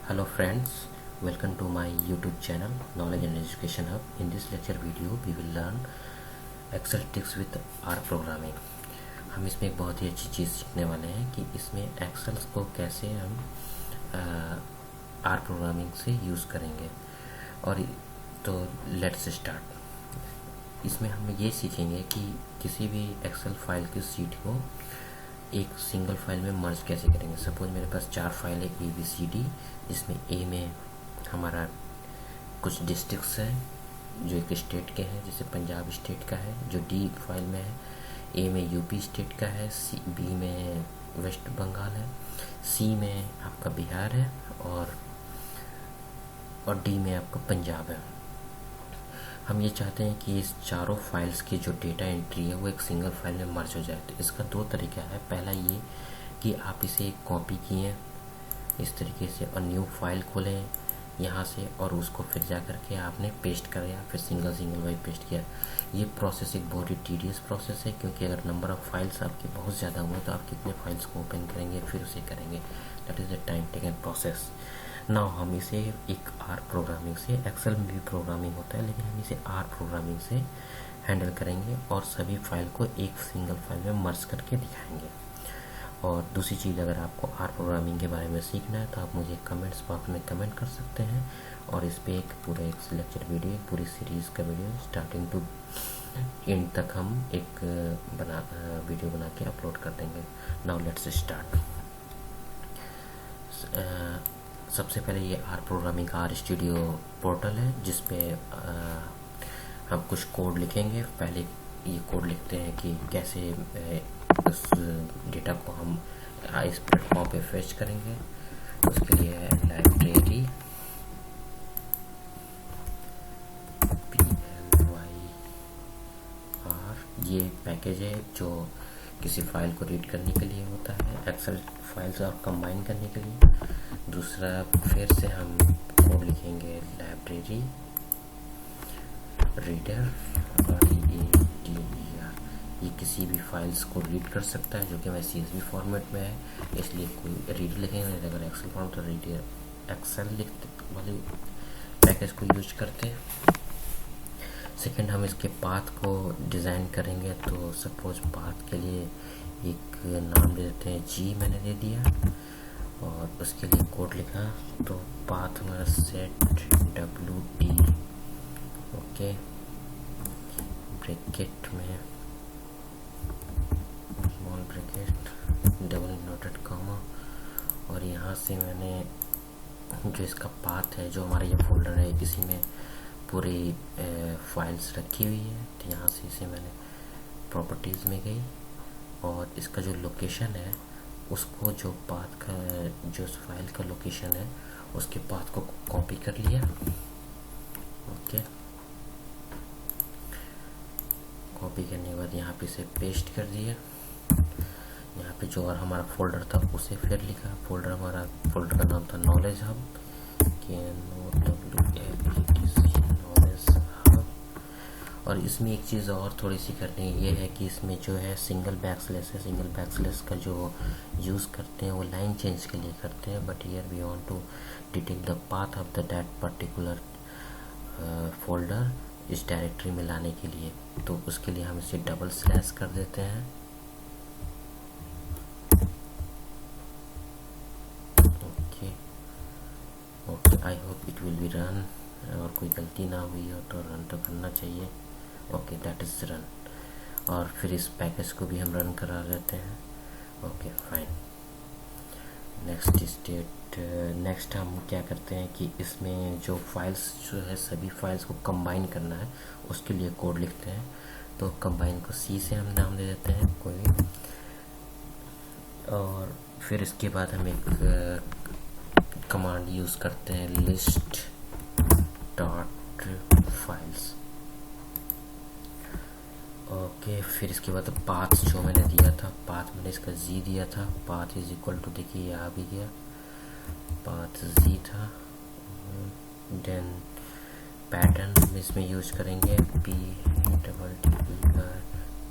Hello friends, welcome to my YouTube channel Knowledge and Education Hub. In this lecture video we will learn Excel tricks with R programming. हम इसमें एक बहुत ही अच्छी चीज़ सीखने वाले हैं कि इसमें एक्सेल को कैसे हम R प्रोग्रामिंग से यूज़ करेंगे। और तो लेट्स स्टार्ट। इसमें हम ये सीखेंगे कि किसी भी एक्सेल फाइल की सीट को एक सिंगल फाइल में मर्ज कैसे करेंगे। सपोज मेरे पास 4 फाइल है ABCD, जिसमें ए में हमारा कुछ डिस्ट्रिक्ट्स हैं जो एक स्टेट के हैं, जैसे पंजाब स्टेट का है, जो डी फाइल में है। ए में यूपी स्टेट का है, बी में वेस्ट बंगाल है, सी में आपका बिहार है और डी में आपका पंजाब है। हम ये चाहते हैं कि इस चारों फाइल्स की जो डेटा एंट्री है वो एक सिंगल फाइल में मर्ज हो जाए। तो इसका 2 तरीका है। पहला ये कि आप इसे कॉपी किए इस तरीके से और न्यू फाइल खोलें यहाँ से, और उसको फिर जा कर के आपने पेस्ट करा या फिर सिंगल वाइज पेस्ट किया। ये प्रोसेस एक बहुत ही टीडियस प्रोसेस है, क्योंकि अगर नंबर ऑफ़ फाइल्स आपके बहुत ज़्यादा हुए तो आप कितने फाइल्स को ओपन करेंगे फिर उसे करेंगे। That is the time taken process. Now हम इसे एक आर प्रोग्रामिंग से, एक्सेल में भी प्रोग्रामिंग होता है लेकिन हम इसे आर प्रोग्रामिंग से हैंडल करेंगे और सभी फाइल को एक सिंगल फाइल में मर्ज करके दिखाएंगे। और दूसरी चीज़, अगर आपको आर प्रोग्रामिंग के बारे में सीखना है तो आप मुझे कमेंट्स बॉक्स में कमेंट कर सकते हैं, और इस पर एक पूरा एक लेक्चर वीडियो, पूरी सीरीज़ का वीडियो स्टार्टिंग टू एंड तक हम एक वीडियो बना के अपलोड कर देंगे। Now let's start. सबसे पहले ये आर प्रोग्रामिंग का आर स्टूडियो पोर्टल है, जिस पे हम कुछ कोड लिखेंगे। पहले ये कोड लिखते हैं कि कैसे उस डेटा को हम इस प्लेटफॉर्म पे फेच करेंगे। उसके लिए है लाइब्रेरी PLYR। ये पैकेज है जो किसी फाइल को रीड करने के लिए होता है, एक्सेल फाइल्स और कंबाइन करने के लिए। दूसरा, फिर से हम कोड लिखेंगे लाइब्रेरी रीडर, और ये किसी भी फाइल्स को रीड कर सकता है, जो कि मैं CSV फॉर्मेट में है, इसलिए कोई रीड लिखेंगे। अगर एक्सेल फॉर्म तो रीडर एक्सेल लिखते वाले पैकेज को यूज करते हैं। सेकेंड, हम इसके पाथ को डिज़ाइन करेंगे। तो सपोज पाथ के लिए एक नाम दे देते हैं, G मैंने दे दिया, और उसके लिए कोड लिखा। तो पाथ हमारा सेट WD, ओके, ब्रैकेट में small bracket, double noted comma, और यहाँ से मैंने जो इसका पाथ है, जो हमारा ये फोल्डर है, इसी में पूरी फाइल्स रखी हुई है। तो यहाँ से इसे मैंने प्रॉपर्टीज़ में गई, और इसका जो लोकेशन है उसको, जो पाथ का, जो उस फाइल का लोकेशन है उसके पाथ को कॉपी कर लिया। ओके, कॉपी करने के बाद यहाँ पे इसे पेस्ट कर दिया। यहाँ पे जो और हमारा फोल्डर था उसे फिर लिखा। फोल्डर का नाम था नॉलेज हब, नॉलेज हब। और इसमें एक चीज़ और थोड़ी सी करनी ये है कि इसमें जो है सिंगल बैकस्लैश है। सिंगल बैकस्लैश का जो यूज़ करते हैं वो लाइन चेंज के लिए करते हैं, but here we want to detect the path of the that particular folder इस डायरेक्टरी में लाने के लिए। तो उसके लिए हम इसे डबल स्लैश कर देते हैं। Okay, I hope it will be run. और कोई गलती ना हुई हो तो रन तो करना चाहिए। Okay, that is run. और फिर इस पैकेज को भी हम रन करा देते हैं। Okay, fine. नेक्स्ट हम क्या करते हैं कि इसमें जो फाइल्स जो है, सभी फाइल्स को कंबाइन करना है, उसके लिए कोड लिखते हैं। तो कंबाइन को C से हम नाम दे देते हैं कोई, और फिर इसके बाद हम एक कमांड यूज़ करते हैं, लिस्ट डॉट फाइल्स। ओके, फिर इसके बाद पाथ जो मैंने दिया था, पाथ मैंने इसका G दिया था। पाथ इज इक्वल टू, देखिए यहाँ भी गया, पाथ G था। देन पैटर्न इसमें यूज करेंगे, PWD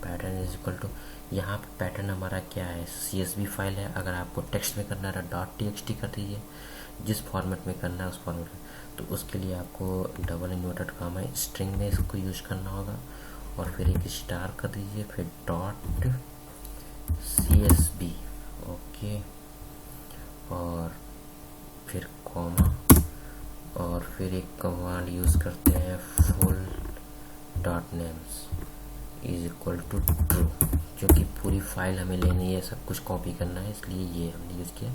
pattern is equal to, यहाँ पे पैटर्न हमारा क्या है, CSV फाइल है। अगर आपको टेक्स्ट में करना है .txt कर दीजिए, जिस फॉर्मेट में करना है उस फॉर्मेट में। तो उसके लिए आपको डबल इन्वर्टेड कामा स्ट्रिंग में इसको यूज करना होगा, और फिर एक स्टार कर दीजिए, फिर .csv, ओके, और फिर कॉमा, और फिर एक कमांड यूज़ करते हैं full dot names is equal to true, क्योंकि पूरी फाइल हमें लेनी है, सब कुछ कॉपी करना है, इसलिए ये हमने यूज़ किया।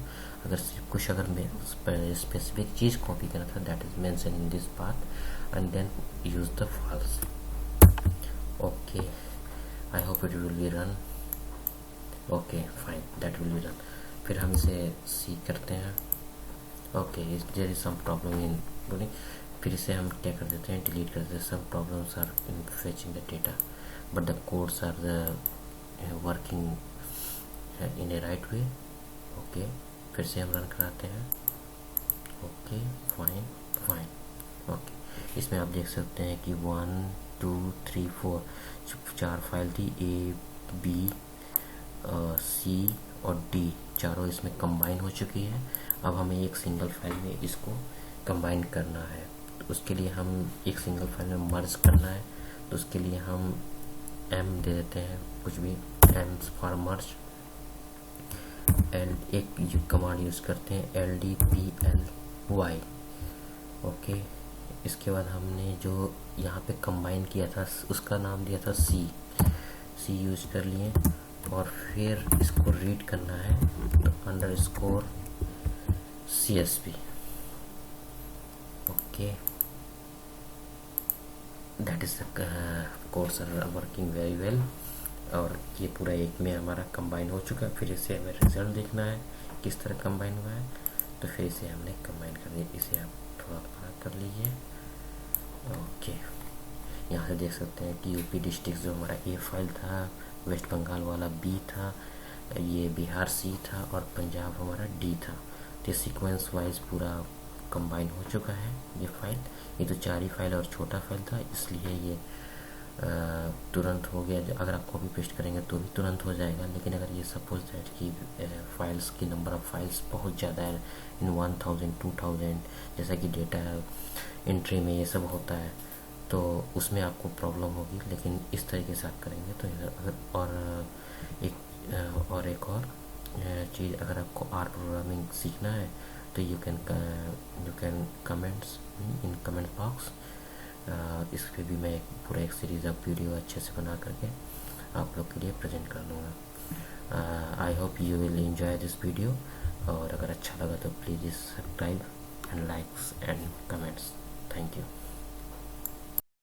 अगर सिर्फ कुछ अगर स्पेसिफिक चीज़ कॉपी करना था, that is mention in this path and then use the false. Okay, I hope it will be run. Okay fine, that will be run. फिर हम इसे सी करते हैं। Okay, there is some problem in loading. फिर इसे हम क्या कर देते हैं, डिलीट कर देते हैं। Some problems are in fetching the data but the codes are working in a right way. Okay, फिर से हम रन कराते हैं। Okay fine fine. ओके, इसमें आप देख सकते हैं कि 1 2 3 4 4 फाइल थी, A B C और D, चारों इसमें कंबाइन हो चुकी है। अब हमें एक सिंगल फाइल में इसको कंबाइन करना है, तो उसके लिए हम एक सिंगल फाइल में मर्ज करना है। तो उसके लिए हम M दे देते हैं, कुछ भी, M फॉर मर्ज। एक कमांड यूज़ करते हैं LDPLY। ओके, इसके बाद हमने जो यहाँ पे कंबाइन किया था उसका नाम दिया था C यूज कर लिए, और फिर इसको रीड करना है तो underscore CSV। Okay, that is the codes are working very well, और ये पूरा एक में हमारा कंबाइन हो चुका है। फिर इसे हमें रिजल्ट देखना है किस तरह कंबाइन हुआ है, तो फिर इसे हमने कंबाइन कर दिया। इसे आप थोड़ा बड़ा कर लीजिए। ओके, यहाँ से देख सकते हैं कि यूपी डिस्ट्रिक्ट जो हमारा A फाइल था, वेस्ट बंगाल वाला B था, ये बिहार C था, और पंजाब हमारा D था। तो सीक्वेंस वाइज पूरा कंबाइन हो चुका है ये फाइल। ये तो 4 ही फाइल और छोटा फाइल था, इसलिए ये तुरंत हो गया। अगर आप कॉपी पेस्ट करेंगे तो भी तुरंत हो जाएगा, लेकिन अगर ये सपोज दैट कि फाइल्स की नंबर ऑफ़ फाइल्स बहुत ज़्यादा है, इन 1000 2000 जैसा कि डेटा एंट्री में ये सब होता है, तो उसमें आपको प्रॉब्लम होगी। लेकिन इस तरीके से आप करेंगे तो अगर और एक और चीज़, अगर आपको R प्रोग्रामिंग सीखना है तो you can comments in comment box. इस पर भी मैं पूरा एक सीरीज़ ऑफ वीडियो अच्छे से बना करके आप लोग के लिए प्रेजेंट कर दूँगा। I hope you will enjoy this video, और अगर अच्छा लगा तो please subscribe and likes and